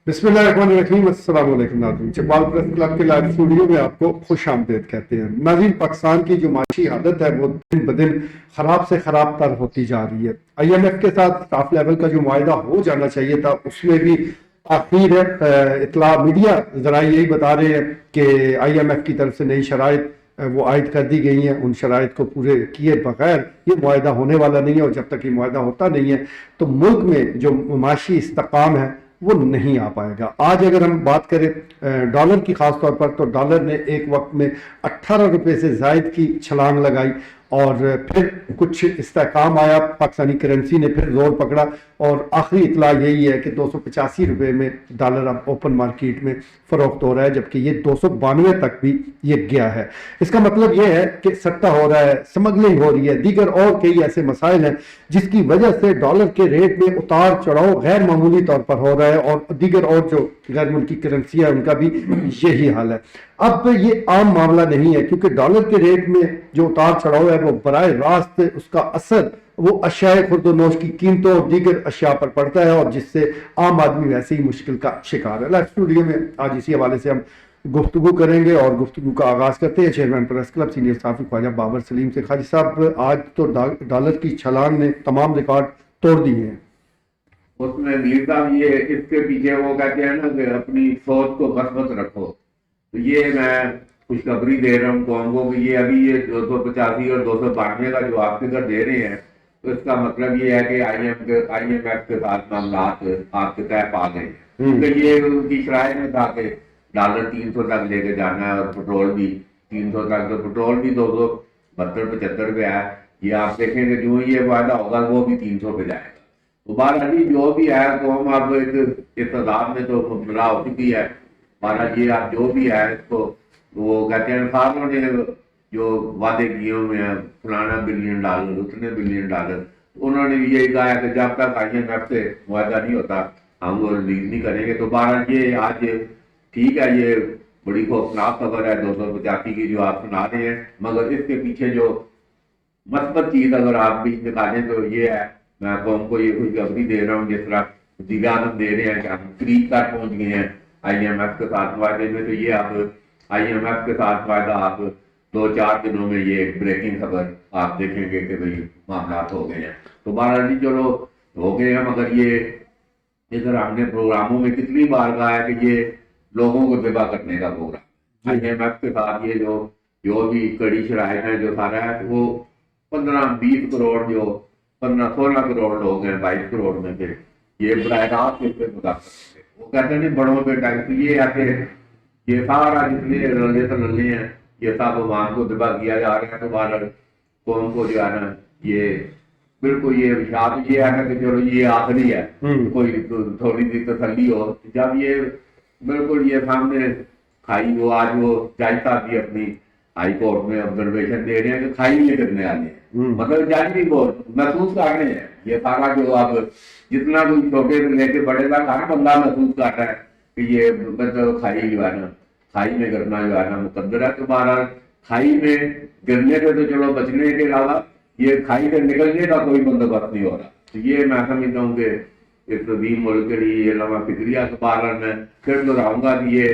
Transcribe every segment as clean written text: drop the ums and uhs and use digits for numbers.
बिस्मिल्लाहिर्रहमानिर्रहीम। अस्सलाम वालेकुम नाज़रीन, इकबाल प्रेस क्लब के लाइव स्टूडियो में आपको खुश आमदीद कहते हैं। नाज़रीन, पाकिस्तान की जो माशी हालत है वो दिन ब दिन ख़राब से ख़राब तर होती जा रही है। IMF के साथ टॉप लेवल का जो मुआहिदा हो जाना चाहिए था उसमें भी आखिर है। इतला मीडिया ज़रा यही बता रहे हैं कि IMF की तरफ से नई शराइत वो आयद कर दी गई हैं। उन शराइत को पूरे किए बगैर ये मुआहिदा होने वाला नहीं है, और जब तक ये मुआहिदा होता नहीं है तो मुल्क में जो माशी इस्तेकाम है वो नहीं आ पाएगा। आज अगर हम बात करें डॉलर की खास तौर पर, तो डॉलर ने एक वक्त में 18 रुपये से जायद की छलांग लगाई और फिर कुछ इस्तेकाम आया, पाकिस्तानी करेंसी ने फिर जोर पकड़ा और आखिरी इतला यही है कि 285 रुपये में डॉलर अब ओपन मार्केट में फरोख्त हो रहा है, जबकि ये 292 तक भी ये गया है। इसका मतलब ये है कि सट्टा हो रहा है, स्मगलिंग हो रही है, दीगर और कई ऐसे मसाइल हैं जिसकी वजह से डॉलर के रेट में उतार चढ़ाव गैर मामूली तौर पर हो रहा है, और दीगर और जो गैर मुल्की करेंसियाँ हैं उनका भी यही हाल है। अब ये आम मामला नहीं है, क्योंकि डॉलर के रेट में जो उतार चढ़ाव है वो बराह रास्त उसका असर वो अशियाए खुर्दोनोश की कीमतों और दीगर अशिया पर पड़ता है, और जिससे आम आदमी वैसे ही मुश्किल का शिकार है। लाइव स्टूडियो में आज इसी हवाले से हम गुफ्तगू करेंगे, और गुफ्तगू का आगाज़ करते हैं चेयरमैन प्रेस क्लब सीनियर सहाफ़ी ख्वाजा बाबर सलीम से। ख्वाजा साहब, आज तो डॉलर की छलांग ने तमाम रिकॉर्ड तोड़ दिए हैं। उसमें मीर साहब ये इसके पीछे वो कहते हैं ना कि अपनी सोच को मजबूत रखो, तो ये मैं खुशखबरी दे रहा हूँ कौम को कि ये अभी ये 285 और 292 का जो आप फिगर दे रहे हैं, तो इसका मतलब ये है कि IMF के साथ मामला आपके तय पा गए हैं। तो ये उनकी शराय में था कि डॉलर 300 तक लेके जाना है, और पेट्रोल भी 300 तक, तो पेट्रोल भी 272-75 पे है। ये आप देखेंगे जो ये वायदा होगा वो भी 300 पे जाएगा। तो बहरहाल जो भी है कौम अब एक इक़्तिदार में तो मुबतला हो चुकी है। बहरहाल ये आप जो भी है इसको वो कहते हैं खासों ने जो वादे किए हुए हैं फलाना बिलियन डॉलर उतने बिलियन डॉलर, उन्होंने भी यही कहा है कि जब तक IMF से मुआहदा नहीं होता हम वो रिलीज नहीं करेंगे। तो बहरहाल ये आज ठीक है, ये बड़ी खौफनाक खबर है 285 की जो आप सुना रहे हैं, मगर इसके पीछे जो मस्बत चीज अगर आप भी निकालें तो ये है, मैं कौम को ये खुशखबरी दे रहा हूँ जिस तरह दिलानत दे रहे हैं कि हम करीब तक पहुंच गए हैं IMF के साथ वायदे में, तो ये अब IMF के साथ वायदा आप 2-4 दिनों में ये ब्रेकिंग खबर आप देखेंगे कि भाई मामला हो गए हैं। तो बहरहाल चलो हो गए हैं, मगर ये इधर हमने प्रोग्रामों में कितनी बार कहा है कि ये लोगों को दिबा करने का प्रोग्राम IMF के साथ ये जो भी कड़ी शराइत है जो सारा है, वो 15-20 करोड़ जो 15-16 करोड़ लोग हैं 22 करोड़ में से ये बराह रास्त इस पे मुदाखलत है। वो कहते हैं बड़ों पे टैक्स, ये आके ये सारा जितने रले तले हैं ये सब अवाम को दिबा किया जा रहा है। तो बहरहाल कौम को जो है ना ये बिल्कुल ये विश्वास ये है कि चलो ये आखिरी है, कोई थोड़ी सी तसल्ली हो। जब ये बिल्कुल ये सामने खाई वो आज वो जज साहब भी अपनी हाई कोर्ट में ऑब्जर्वेशन दे रहे हैं कि खाई नहीं करने वाले हैं, मतलब जज भी वो महसूस कर रहे हैं ये सारा जो अब जितना कोई छोटे से लेके बड़े तक हर बंदा महसूस कर रहा है कि ये मतलब खाई जो है ना खाई में गिरना जो है ना मुकद्दर है। तो बहरहाल खाई में गिरने से तो चलो बचने के अलावा ये खाई से निकलने का कोई बंदोबस्त नहीं हो रहा। तो ये मैं समझता हूँ कि इस अजीम मुल्क के लिए ये लम्हा फिक्रिया के बहरहाल मैं फिर दोहराऊंगा कि ये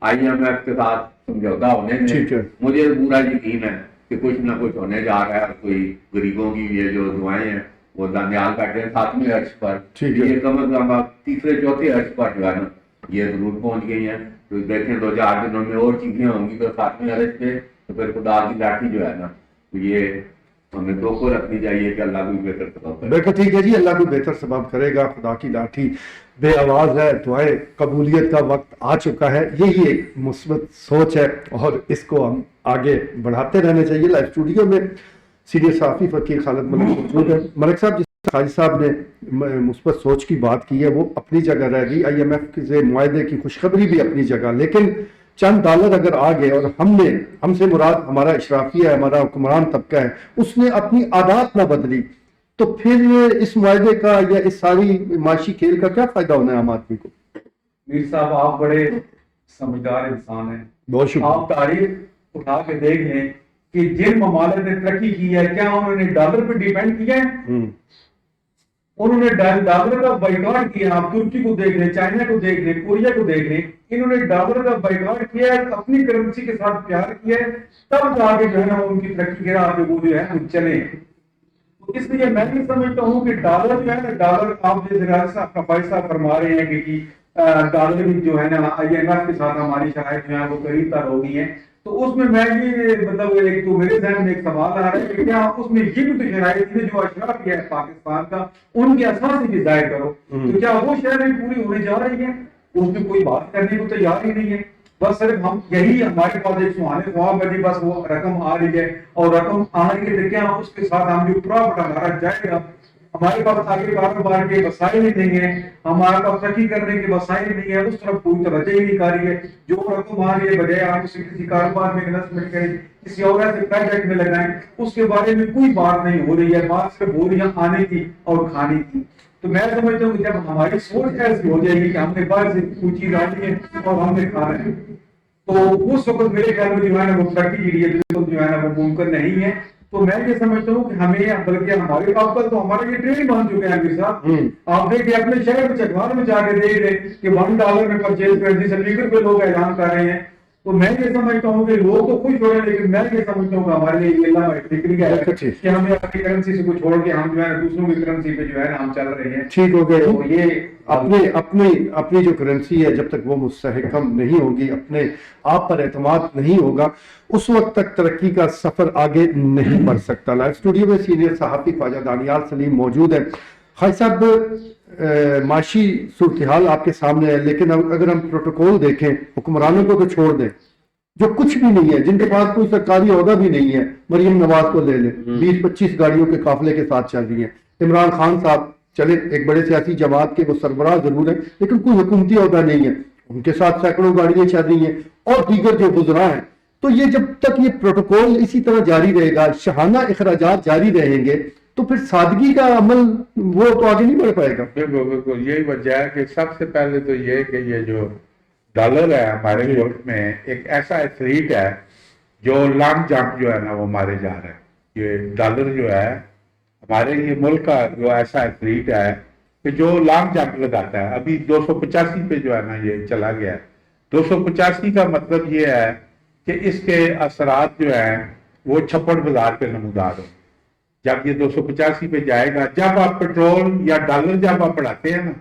IMF के साथ समझौता होने में मुझे पूरा यकीन है कि कुछ ना कुछ होने जा रहा है। कोई गरीबों की ये जो दुआएं हैं वो दानियाल बैठे हैं 7वें अर्श पर, ये कम अज कम 3-4 अर्श पर जो है ना ये जरूर पहुंच गई हैं। तो देखें 2-4 दिनों में और चीजें होंगी तो 7वें अर्श पे तो फिर खुदा की लाठी जो है ना तो ये हमें तो को रखनी चाहिए कि अल्लाह भी बेहतर सबब करे। बिल्कुल ठीक है जी, अल्लाह भी बेहतर सबब करेगा। खुदा की लाठी बेआवाज है, दुआएं कबूलियत का वक्त आ चुका है। यही एक मुस्बत सोच है और इसको हम आगे बढ़ाते रहना चाहिए। लाइव स्टूडियो में सीनियर सहाफ़ी फ़कीर खालिद मलिक मौजूद है। मलिक साहब, जिस खाजी साहब ने मुस्बत सोच की बात की है वो अपनी जगह रह गई, IMF से मुआहदे की खुशखबरी भी अपनी जगह, लेकिन चंद डॉलर अगर आ गए और हमसे मुराद हमारा इशराफिया है, हमारा हुक्मरान तबका है, उसने अपनी आदत ना बदली, तो फिर इस मुआहदे का या इस सारी माशी खेल का क्या फायदा होना है आम आदमी को? मीर साहब, आप बड़े समझदार इंसान हैं, बहुत शुक्रिया। आप तारीख उठा के देख लें कि जिन ममालिक ने तरक्की की है क्या उन्होंने डॉलर पे डिपेंड किया है? انہوں نے ڈالر کا بائیکاٹ کیا. آپ ترکی کو دیکھ لیں, چائنا کو دیکھ لیں, کوریا کو دیکھ لیں, انہوں نے ڈالر کا بائیکاٹ کیا ہے, اپنی کرنسی کے ساتھ پیار کیا ہے, تب جا کے جو ہے نا ان کی ترقی کے راہ پہ وہ جو ہے وہ چلے. تو اس لیے میں یہ سمجھتا ہوں کہ ڈالر جو ہے نا, ڈالر آپ جیسے فائز صاحب فرما رہے ہیں کہ ڈالر بھی جو ہے نا آئی ایم ایف کے ساتھ ہماری شرائط جو ہے وہ قریب تر ہو گئی ہیں. تو اس میں بھی مطلب ایک تو میرے ذہن میں ایک سوال آ رہا ہے کہ کیا اس میں یہ بھی تو شرائط تھی جو اشراف کیا ہے پاکستان کا, ان کے اساس بھی ظاہر کرو, تو کیا وہ شرائط پوری ہونے جا رہی ہیں؟ اس میں کوئی بات کرنے کو تیار ہی نہیں ہے. بس صرف ہم یہی ہمارے پاس ایک سہانے خواب ہے, بس وہ رقم آ رہی ہے, اور رقم آ رہی ہے کیا اس کے ساتھ ہم جو پراپٹ ہمارا جائے گا. ہمارے پاس آگے کاروبار کے وسائل ہی نہیں ہے, ہمارے پاس ترقی کرنے کے وسائل نہیں ہے, اس طرف کوئی توجہ ہی نہیں کر رہی ہے. جو رقم آ رہی ہے بجائے آپ اسے کسی کاروبار میں انویسٹمنٹ کریں, کسی اور ایسے پروجیکٹ میں لگائیں, اس کے بارے میں کوئی بات نہیں ہو رہی ہے. بات صرف ہو رہی ہے آنے کی اور کھانے کی. تو میں سمجھتا ہوں کہ جب ہماری سوچ ایسی ہو جائے گی کہ ہم نے باہر سے کوئی چیز آنی ہے اور ہم نے کھانا ہے, تو اس وقت میرے خیال میں جو ہے نا وہ ترقی کی جو ہے نا وہ ممکن نہیں ہے. تو میں یہ سمجھتا ہوں کہ ہمیں بلکہ ہمارے آپ تو ہمارا یہ ٹرینڈ بن چکے ہیں امیر صاحب. آپ دیکھیں اپنے شہر میں چکوال میں جا کے دیکھ لیں کہ $1 میں پرچیز کر دی, لیکن پہ لوگ اعلان کر رہے ہیں. تو میں یہ سمجھتا ہوں کہ لوگ تو خوش ہو رہے ہیں, لیکن میں یہ سمجھتا ہوں کہ ہمارے لیے یہ اللہ ٹھیک ہے کہ ہمیں اپنی کرنسی سے کو چھوڑ کے ہم جو ہے دوسروں کی کرنسی پہ جو ہے ہم چل رہے ہیں. ٹھیک ہو گئے. تو یہ اپنی جو کرنسی ہے جب تک وہ مستحکم نہیں ہوگی, اپنے آپ پر اعتماد نہیں ہوگا, اس وقت تک ترقی کا سفر آگے نہیں بڑھ سکتا. لائیو اسٹوڈیو میں سینئر صحافی خواجہ دانیال سلیم موجود ہے. خواجہ صاحب, معاشی صورتحال آپ کے سامنے ہے, لیکن اگر ہم پروٹوکول دیکھیں, حکمرانوں کو تو چھوڑ دیں جو کچھ بھی نہیں ہے, جن کے پاس کوئی سرکاری عہدہ بھی نہیں ہے, مریم نواز کو لے لیں, 20-25 گاڑیوں کے قافلے کے ساتھ چل رہی ہیں. عمران خان صاحب چلے ایک بڑے سیاسی جماعت کے وہ سربراہ ضرور ہیں, لیکن کوئی حکومتی عہدہ نہیں ہے, ان کے ساتھ سینکڑوں گاڑیاں چل رہی ہیں, اور دیگر جو وزراء ہیں. تو یہ جب تک یہ پروٹوکول اسی طرح جاری رہے گا, شاہانہ اخراجات جاری رہیں گے, تو پھر سادگی کا عمل وہ تو آگے نہیں بڑھ پائے گا. بالکل یہی وجہ ہے کہ سب سے پہلے تو یہ کہ یہ جو ڈالر ہے ہمارے ملک میں ایک ایسا ایتھلیٹ ہے جو لانگ جمپ جو ہے نا وہ مارے جا رہا ہے. یہ ڈالر جو ہے ہمارے یہ ملک کا جو ایسا ایتھلیٹ ہے کہ جو لانگ جمپ لگاتا ہے. ابھی 285 پہ جو ہے نا یہ چلا گیا ہے. 285 کا مطلب یہ ہے کہ اس کے اثرات جو ہیں وہ چھپڑ بازار پہ نمودار ہو. جب یہ 285 پہ جائے گا, جب آپ پیٹرول یا ڈالر جب آپ بڑھاتے ہیں نا,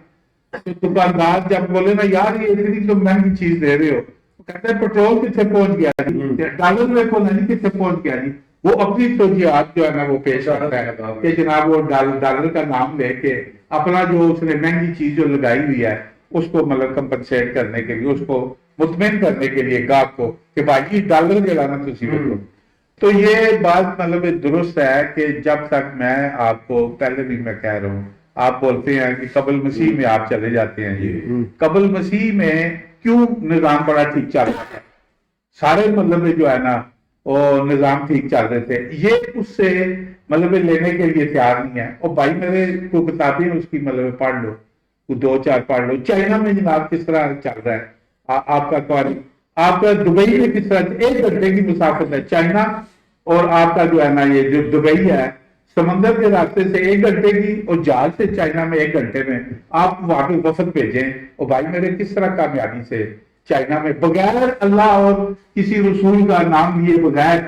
تو دکاندار جب بولے نا یار یہ اتنی تو مہنگی چیز دے رہے ہو, کہتے ہیں پیٹرول کتنے پہنچ گیا جی, ڈالر میں کو نہیں کتنے پہنچ گیا جی. وہ اپنی توجیہات جو ہے نا وہ پیش کرتا ہے کہ جناب وہ ڈالر کا نام لے کے اپنا جو اس نے مہنگی چیز جو لگائی ہوئی ہے اس کو مطلب کمپنسیٹ کرنے کے لیے, اس کو مطمئن کرنے کے لیے گاہک کو کہ بھائی ڈالر جلانا تو اسی میں. تو یہ بات مطلب درست ہے کہ جب تک میں آپ کو پہلے بھی میں کہہ رہا ہوں, آپ بولتے ہیں کہ قبل مسیح میں آپ چلے جاتے ہیں. یہ قبل مسیح میں کیوں نظام بڑا ٹھیک چل رہا ہے, سارے مطلب جو ہے نا وہ نظام ٹھیک چل رہے تھے, یہ اس سے مطلب لینے کے لیے تیار نہیں ہے. اور بھائی میرے کو کتابیں اس کی مطلب پڑھ لو, 2-4 پڑھ لو. چائنا میں جناب کس طرح چل رہا ہے آپ کا, آپ کا دبئی میں کس طرح 1 گھنٹے کی مسافت ہے چائنا, اور آپ کا جو ہے نا یہ جو دبئی ہے سمندر کے راستے سے 1 گھنٹے کی, اور جہاز سے چائنا میں 1 گھنٹے میں آپ وہاں پہ وفد بھیجیں. اور بھائی میرے کس طرح کامیابی سے چائنا میں بغیر اللہ اور کسی رسول کا نام لیے بغیر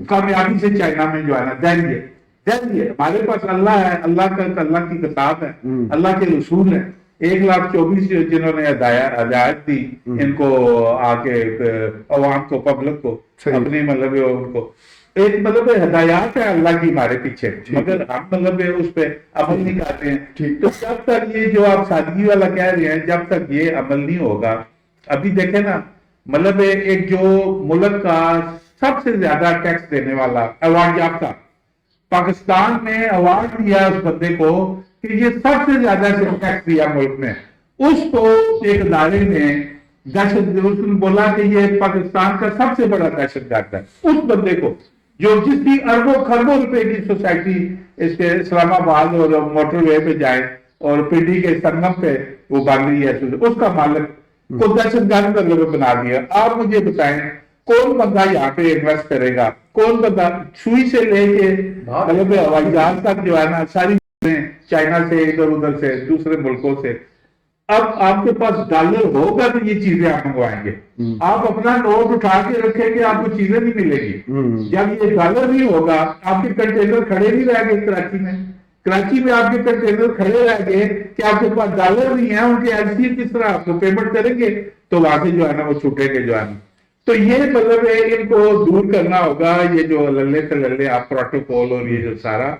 کامیابی سے چائنا میں جو ہے نا دہلیے ہمارے پاس اللہ ہے, اللہ کی کتاب ہے, اللہ کے رسول ہے. 1,24,000 جنہوں نے ہدایت دی ان کو آ کے عوام کو, پبلک کو, اپنی مطلب ان کو ایک مطلب ہدایات ہے اللہ کی ہمارے پیچھے, مگر ہم مطلب اس پہ عمل نہیں کرتے ہیں. تو جب تک یہ جو آپ سادگی والا کہہ رہے ہیں, جب تک یہ عمل نہیں ہوگا. ابھی دیکھیں نا مطلب ایک جو ملک کا سب سے زیادہ ٹیکس دینے والا ایوارڈ یافتہ پاکستان میں ایوارڈ دیا اس بندے کو کہ یہ سب سے زیادہ ٹیکس دیا ملک میں, اس کو ایک ادارے نے دہشت بولا کہ یہ پاکستان کا سب سے بڑا دہشت گرد ہے. اس بندے کو جو جس کی اربوں خربوں روپے کی سوسائٹی اس کے اسلام آباد اور موٹر وے پہ جائے اور پنڈی کے سنگم پہ وہ بن رہی ہے, اس کا مالک کو دہشت گرد بنا دیا. آپ مجھے بتائیں کون بندہ یہاں پہ انویسٹ کرے گا, کون بندہ سوئی سے لے کے مطلب ہوائی جہاز تک جو ہے نا ساری चाइना से, इधर उधर से, दूसरे मुल्कों से। अब आपके पास डॉलर होगा तो ये चीजें आप मंगवाएंगे। आप अपना नोट उठा के रखेंगे, आपको चीजें नहीं मिलेगी। जब ये डॉलर नहीं होगा, आपके कंटेनर खड़े नहीं रहेंगे कराची में। कराची में आपके कंटेनर खड़े रह गए कि आपके पास डॉलर नहीं है, उनके एलसी किस तरह आपको पेमेंट करेंगे, तो वहां से जो है ना वो छूटेंगे जो है ना। तो ये मतलब है, इनको दूर करना होगा। ये जो लल्ले तल्ले आप प्रोटोकॉल और ये जो सारा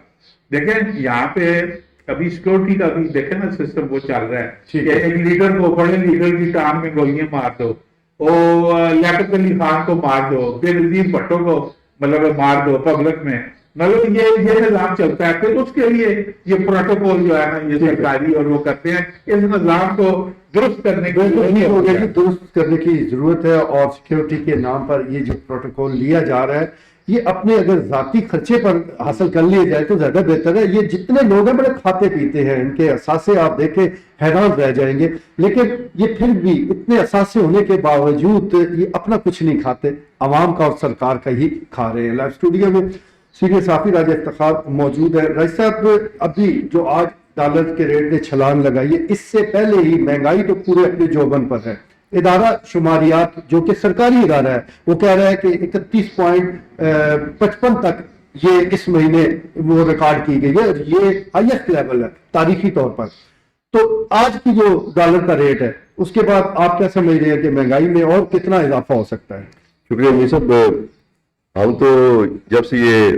देखें, यहाँ पे अभी सिक्योरिटी का भी देखें ना सिस्टम वो चल रहा है कि एक लीडर को, बड़े लीडर की टांग में गोलियां मार दो, और लियाकत अली खान को मार दो, बेनजीर भट्टो को मतलब मार दो पब्लिक में। मतलब ये निजाम चलता है। फिर उसके लिए ये प्रोटोकॉल जो है ना ये सरकारी और वो करते हैं। इस निजाम को दुरुस्त करने की दुरुस्त करने की जरूरत है, और सिक्योरिटी के नाम पर ये जो प्रोटोकॉल लिया जा रहा है, ये अपने अगर जाती खर्चे पर हासिल कर लिए जाए तो ज्यादा बेहतर है। ये जितने लोग हैं बड़े खाते पीते हैं, इनके असासे आप देखें हैरान रह जाएंगे, लेकिन ये फिर भी इतने असासे होने के बावजूद ये अपना कुछ नहीं खाते, आवाम का और सरकार का ही खा रहे हैं। लाइव स्टूडियो में सीनियर साफी राजा इफ्तिखार मौजूद है। राज साहब, अभी जो आज डॉलर के रेट ने छलांग लगाई है, इससे पहले ही महंगाई तो पूरे अपने जोबन पर है। इदारा शुमारियात जो कि सरकारी इदारा है, वो कह रहा है कि 31.55 तक ये इस महीने वो रिकॉर्ड की गई है, और ये हाईएस्ट लेवल है तारीखी तौर पर। तो आज की जो डॉलर का रेट है, उसके बाद आप क्या समझ रहे हैं कि महंगाई में और कितना इजाफा हो सकता है? शुक्रिया मियां साहब। हम तो जब से ये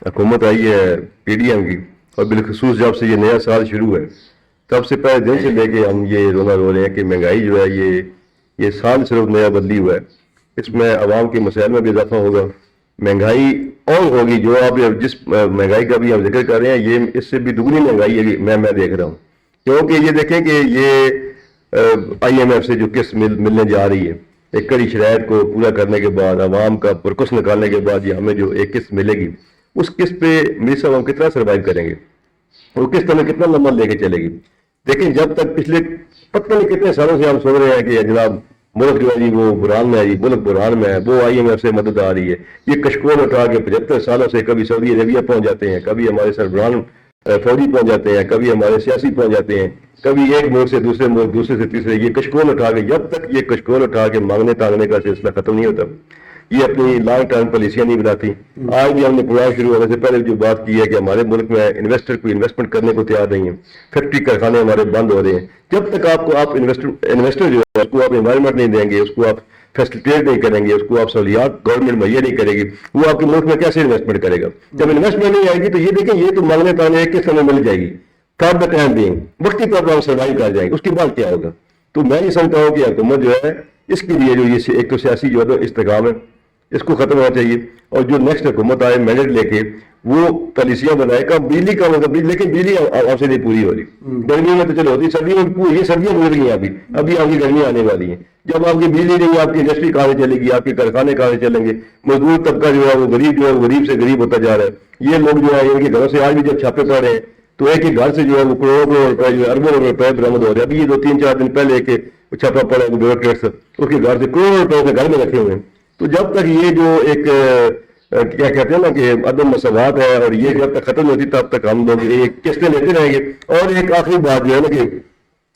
हुकूमत आई है पीडीएम की, और बिलखसूस जब से ये नया साल शुरू है, तब से पहले दिन से लेके हम ये रोना रो रहे हैं कि महंगाई जो है ये साल सिर्फ नया बदली हुआ है। इसमें आवाम के मसाइल में भी इजाफा होगा, महंगाई और होगी। जो आप जिस महंगाई का भी हम जिक्र कर रहे हैं, ये इससे भी दुगनी महंगाई है मैं देख रहा हूँ। क्योंकि ये देखें कि ये IMF से जो किस्त मिलने जा रही है, एक कड़ी शरायत को पूरा करने के बाद, आवाम का पुरकुस निकालने के बाद ये हमें जो एक किस्त मिलेगी, उस किस्त पे मेरे साहब हम कितना सर्वाइव करेंगे, वो किस्त हमें कितना लंबा लेके चलेगी। लेकिन जब तक पिछले पता नहीं कितने सालों से हम सुन रहे हैं कि जनाब मुल्क जो है जी वो बुरान में है, जी मुल्क बुरान में है, वो IMF से मदद आ रही है। ये कशकोल उठा के 75 सालों से कभी सऊदी अरबिया पहुंच जाते हैं, कभी हमारे सरबरान फौजी पहुंच जाते हैं, कभी हमारे सियासी पहुंच जाते हैं, कभी एक मुल्क से दूसरे मुल्क, दूसरे से तीसरे। ये कशकोल उठा के, जब तक ये कशकोल उठा के मांगने तांगने का सिलसिला खत्म नहीं होता, ये अपनी लॉन्ग टर्म पॉलिसियां नहीं बनाती। आज भी हमने प्रोग्राम शुरू होने से पहले जो बात की है कि हमारे मुल्क में इन्वेस्टर कोई इन्वेस्टमेंट करने को तैयार नहीं है, फैक्ट्री कारखाने हमारे बंद हो रहे हैं। जब तक आप इन्वेस्टर जो है उसको आप एनवायरमेंट नहीं देंगे, उसको आप फैसिलिटेट नहीं करेंगे, उसको आप सहूलियात गवर्नमेंट मुहैया नहीं करेगी, वो आपके मुल्क में कैसे इन्वेस्टमेंट करेगा? जब इन्वेस्टमेंट नहीं आएगी तो ये देखें, ये तो मांगने ताने किस समय मिल जाएगी, फॉर द टाइम बीइंग, वक्ती तौर पर हम सर्वाइव कर जाएंगे, उसके बाद क्या होगा? तो मैं ये समझता हूँ कि हुकूमत जो है इसके लिए जो ये एक तो सियासी जो है इस्तेकाम है, इसको खत्म होना चाहिए। और जो नेक्स्ट हुकूमत आए मैंडेट लेके वो पॉलिसियां बनाए। कम बिजली का होगा, लेकिन बिजली आपसे नहीं पूरी हो रही। गर्मियों में तो चलो होती, सर्दियों में ये सर्दियां गुजर गई, अभी आपकी गर्मी आने वाली है। जब आपकी बिजली नहीं, आपकी इंडस्ट्री कहाँ चलेगी, आपके कारखाने कहाँ चलेंगे? मजदूर तबका जो है वो गरीब जो है गरीब से गरीब होता जा रहा है। ये लोग जो है इनके घरों से आज भी जब छापे पड़ रहे हैं तो एक ही घर से जो है वो करोड़ों रुपए जो अरबों रुपए बरामद हो रहे हैं। अभी ये 2-3-4 दिन पहले एक छापा पड़ा है ब्यूरोक्रेट्स, उसके घर से करोड़ों रुपए घर में रखे हुए हैं। तो जब तक ये जो एक क्या कहते हैं ना कि अदम मसवात है, और ये जब तक खत्म होती तब तक हम लोग ये किस्तें लेते रहेंगे। और एक आखिरी बात जो है ना कि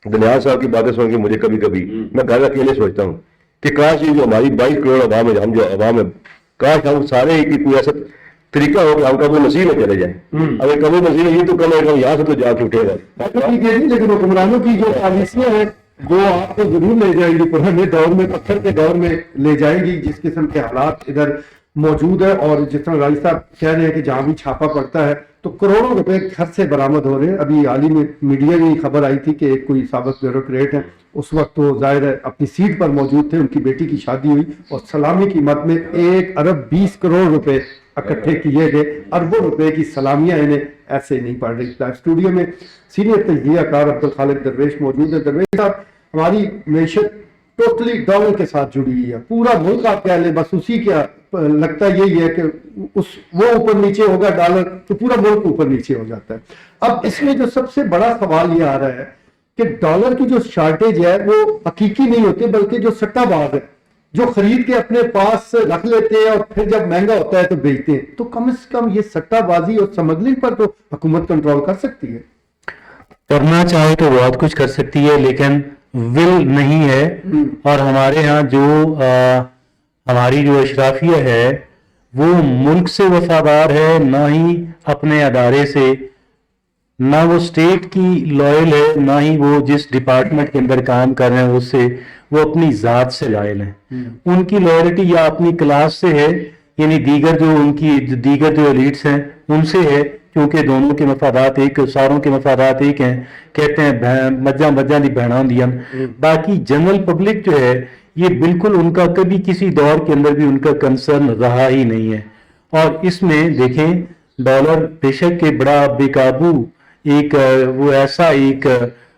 दनियाल साहब की बातें सुन के मुझे कभी कभी मैं घर अकेले सोचता हूँ कि काश ये जो हमारी 22 करोड़ आवाम है, हम जो आवाम है, काश हम सारे की कोई ऐसा तरीका हो कि हम कभी मसीह में चले जाए। अगर कभी मसीह में ये तो कम है कि हम यहाँ से तो जा छूटेगा, लेकिन हुक्मरानों की जो पॉलिसियां हैं वो आपको जरूर ले जाएंगी पुराने दौर में, पत्थर के दौर में ले जाएंगी, जिस किस्म के हालात इधर मौजूद है। और जिस तरह राज साहब कह रहे हैं कि जहां भी छापा पड़ता है तो करोड़ों रुपए घर से बरामद हो रहे हैं। अभी हाल ही में मीडिया में खबर आई थी कि एक कोई साबिक ब्यूरोक्रेट है, उस वक्त वो जाहिर है अपनी सीट पर मौजूद थे, उनकी बेटी की शादी हुई और सलामी की मद में 1 अरब 20 करोड़ रुपए इकट्ठे किए गए। अरबों रुपए की सलामियां इन्हें ऐसे नहीं पड़ रही। लाइव स्टूडियो में सीनियर तजज़ियाकार अब्दुल खालिक दरवेश मौजूद है। दरवेश साहब, हमारी मैशत टोटली डॉलर के साथ जुड़ी हुई है, पूरा मुल्क आप कह लें, बस उसी क्या लगता यही है कि वो ऊपर नीचे होगा डॉलर तो पूरा मुल्क ऊपर नीचे हो जाता है। अब इसमें जो सबसे बड़ा सवाल ये आ रहा है कि डॉलर की जो शॉर्टेज है वो हकीकी नहीं होती, बल्कि जो सट्टाबाज है जो खरीद के अपने पास रख लेते हैं और फिर जब महंगा होता है तो बेचते हैं। तो कम से कम ये सट्टाबाजी और स्मगलिंग पर तो हुकूमत कंट्रोल कर सकती है। کرنا چاہے تو بہت کچھ کر سکتی ہے لیکن ول نہیں ہے. اور ہمارے ہاں جو ہماری جو اشرافیہ ہے وہ ملک سے وفادار ہے، نہ ہی اپنے ادارے سے، نہ وہ اسٹیٹ کی لائل ہے، نہ ہی وہ جس ڈپارٹمنٹ کے اندر کام کر رہے ہیں اس سے، وہ اپنی ذات سے لائل ہیں. ان کی لائلٹی یا اپنی کلاس سے ہے، یعنی دیگر جو ان کی دیگر جو ایلیٹس ہیں ان سے ہے، کیونکہ دونوں کے مفادات ایک، ساروں کے مفادات ایک ہیں. کہتے ہیں مجھاں مجھاں دی بہناں ہوندیاں. باقی جنرل پبلک جو ہے یہ بالکل ان کا کبھی کسی دور کے اندر بھی ان کا کنسرن رہا ہی نہیں ہے. اور اس میں دیکھیں ڈالر بے شک کہ بڑا بے قابو ایک وہ ایسا ایک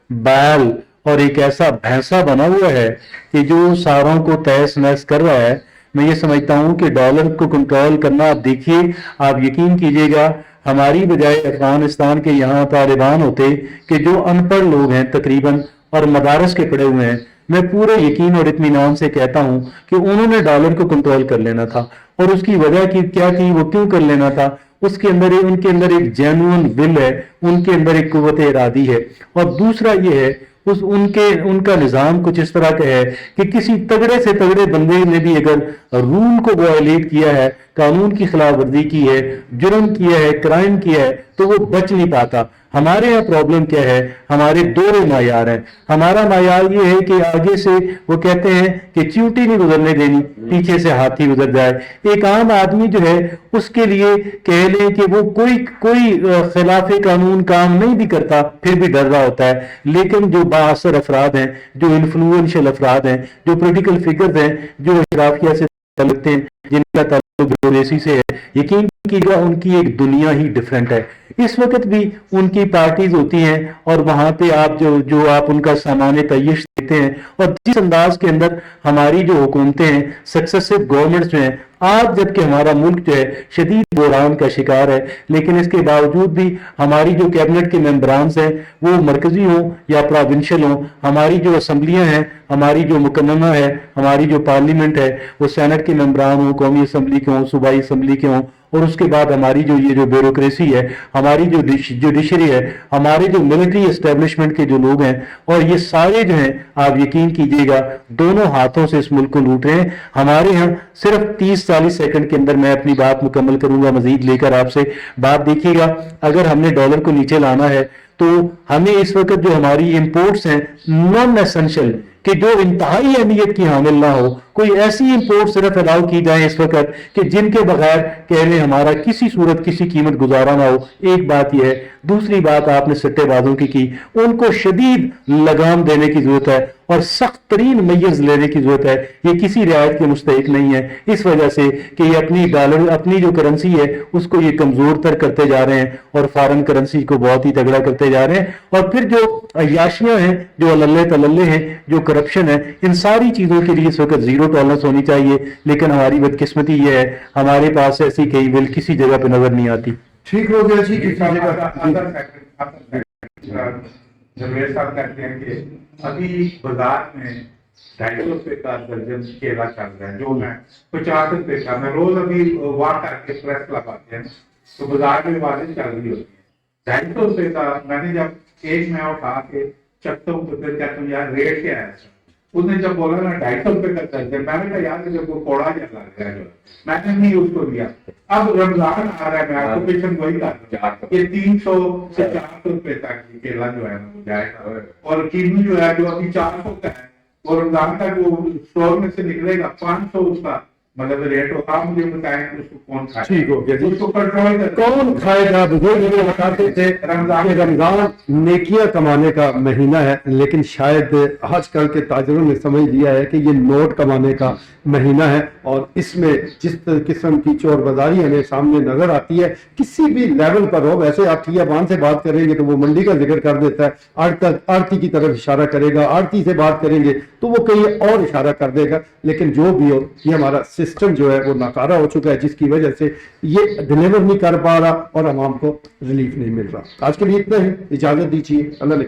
بیل اور ایک ایسا بھینسا بنا ہوا ہے کہ جو ساروں کو تہس نہس کر رہا ہے. میں یہ سمجھتا ہوں کہ ڈالر کو کنٹرول کرنا، آپ دیکھیے، آپ یقین کیجئے گا ہماری بجائے افغانستان کے یہاں طالبان ہوتے کہ جو ان پڑھ لوگ ہیں تقریباً اور مدارس کے پڑھے ہوئے ہیں، میں پورے یقین اور اطمینان سے کہتا ہوں کہ انہوں نے ڈالر کو کنٹرول کر لینا تھا. اور اس کی وجہ کی کیا تھی، وہ کیوں کر لینا تھا؟ اس کے اندر ان کے اندر ایک جینوئن ول ہے، ان کے اندر ایک قوت ارادی ہے. اور دوسرا یہ ہے ان کا نظام کچھ اس طرح کا ہے کہ کسی تگڑے سے تگڑے بندے نے بھی اگر رول کو وائلیٹ کیا ہے، قانون کی خلاف ورزی کی ہے، جرم کیا ہے، کرائم کیا ہے، تو وہ بچ نہیں پاتا. ہمارے یہاں پرابلم کیا ہے، ہمارے دو معیار ہیں. ہمارا معیار یہ ہے کہ آگے سے وہ کہتے ہیں کہ چیونٹی نہیں گزرنے دینی، پیچھے سے ہاتھی گزر جائے. ایک عام آدمی جو ہے اس کے لیے کہہ لیں کہ وہ کوئی خلاف قانون کام نہیں بھی کرتا پھر بھی ڈر رہا ہوتا ہے. لیکن جو بااثر افراد ہیں، جو انفلوئنشل افراد ہیں، جو پولیٹیکل فگرز ہیں، جو اشرافیہ سے تعلق ہیں، جن کا تعلق بیوروکریسی سے ہے، یقین کیجیے گا ان کی ایک دنیا ہی ڈیفرنٹ ہے. اس وقت بھی ان کی پارٹیز ہوتی ہیں اور وہاں پہ آپ جو آپ ان کا سامان تعیش دیتے ہیں. اور جس انداز کے اندر ہماری جو حکومتیں ہیں، سکسیسو گورنمنٹس جو ہیں، آج جبکہ ہمارا ملک جو ہے شدید بحران کا شکار ہے، لیکن اس کے باوجود بھی ہماری جو کیبنٹ کے ممبرانز ہیں وہ مرکزی ہوں یا پروونشل ہوں، ہماری جو اسمبلیاں ہیں، ہماری جو مقننہ ہے، ہماری جو پارلیمنٹ ہے، وہ سینٹ کے ممبران ہوں، قومی اسمبلی کے ہوں، صوبائی اسمبلی کے ہوں، اور اس کے بعد ہماری جو یہ جو بیوروکریسی ہے، ہماری جو جوڈیشری ہے، ہمارے جو ملٹری اسٹیبلشمنٹ کے جو لوگ ہیں، اور یہ سارے جو ہیں آپ یقین کیجئے گا دونوں ہاتھوں سے اس ملک کو لوٹ رہے ہیں. ہمارے ہاں صرف 30-40 سیکنڈ کے اندر میں اپنی بات مکمل کروں گا مزید لے کر آپ سے بات. دیکھیے گا اگر ہم نے ڈالر کو نیچے لانا ہے تو ہمیں اس وقت جو ہماری امپورٹس ہیں نان ایسنشل کہ جو انتہائی اہمیت کی حامل نہ ہو، کوئی ایسی امپورٹ صرف الاؤ کی جائیں اس وقت کہ جن کے بغیر کہہ لیں ہمارا کسی صورت کسی قیمت گزارا نہ ہو. ایک بات یہ ہے. دوسری بات آپ نے سٹے بازوں کی ان کو شدید لگام دینے کی ضرورت ہے اور سخت ترین میز لینے کی ضرورت ہے. یہ کسی رعایت کے مستحق نہیں ہے اس وجہ سے کہ یہ اپنی جو کرنسی ہے اس کو یہ کمزور تر کرتے جا رہے ہیں اور فارن کرنسی کو بہت ہی تگڑا کرتے جا رہے ہیں. اور پھر جو عیاشیاں ہیں، جو اللہ تللے ہیں، جو کرپشن ہے، ان ساری چیزوں کے لیے اس وقت زیرو ٹالرنس ہونی چاہیے. لیکن ہماری بدقسمتی یہ ہے ہمارے پاس ایسی کئی ول کسی جگہ پہ نظر نہیں آتی. ٹھیک ہو گیا جی. جبیر صاحب کہتے ہیں کہ ابھی بازار میں 250 روپے کا درجن کیلا چل رہا ہے، جو میں 50 روپے کا، میں روز ابھی واک کر کے پریس لگاتے ہیں تو بازار میں بارش چل رہی ہوتی ہے. 250 روپے کا میں نے جب ایک میں اٹھا کے چکتا ہوں تو پھر کہتا ہوں یار ریٹ کیا ہے. اس نے جب بولا نا 250 روپے کا درجن، میں نے کہا یار جب وہ کوڑا جا لگ رہا ہے، میں نے نہیں اس کو لیا. اب رمضان آ رہا ہے، میں آپ کو پیشن وہی کر رہا ہوں کہ 300 سے 400 روپے تک یہ کیلا جو ہے وہ جائے گا. اور کینو جو ہے جو ابھی 400 کا ہے اور رمضان تک وہ اسٹور میں سے نکلے گا 500 اس کا مطلب ریٹ ہوگا. آپ مجھے بتائیں اس کو کون کھائے؟ ٹھیک ہو گیا جی. اس کو کنٹرول کون کھائے گا؟ بزرگ یہ بتاتے تھے کہ رمضان نیکیاں کمانے کا مہینہ ہے، لیکن شاید آج کل کے تاجروں نے سمجھ لیا ہے کہ یہ نوٹ کمانے کا مہینہ ہے. اور اس میں جس قسم کی چور بازاری ہمیں سامنے نظر آتی ہے کسی بھی لیول پر ہو، ویسے آپ ٹھیا بان سے بات کریں گے تو وہ منڈی کا ذکر کر دیتا ہے، آڑتی کی طرف اشارہ کرے گا، آڑتی سے بات کریں گے تو وہ کہیں اور اشارہ کر دے گا. لیکن جو بھی ہو یہ ہمارا سسٹم جو ہے وہ ناکارہ ہو چکا ہے، جس کی وجہ سے یہ ڈیلیور نہیں کر پا رہا اور عوام کو ریلیف نہیں مل رہا. آج کے لیے اتنا ہی، اجازت دیجیے. اللہ نے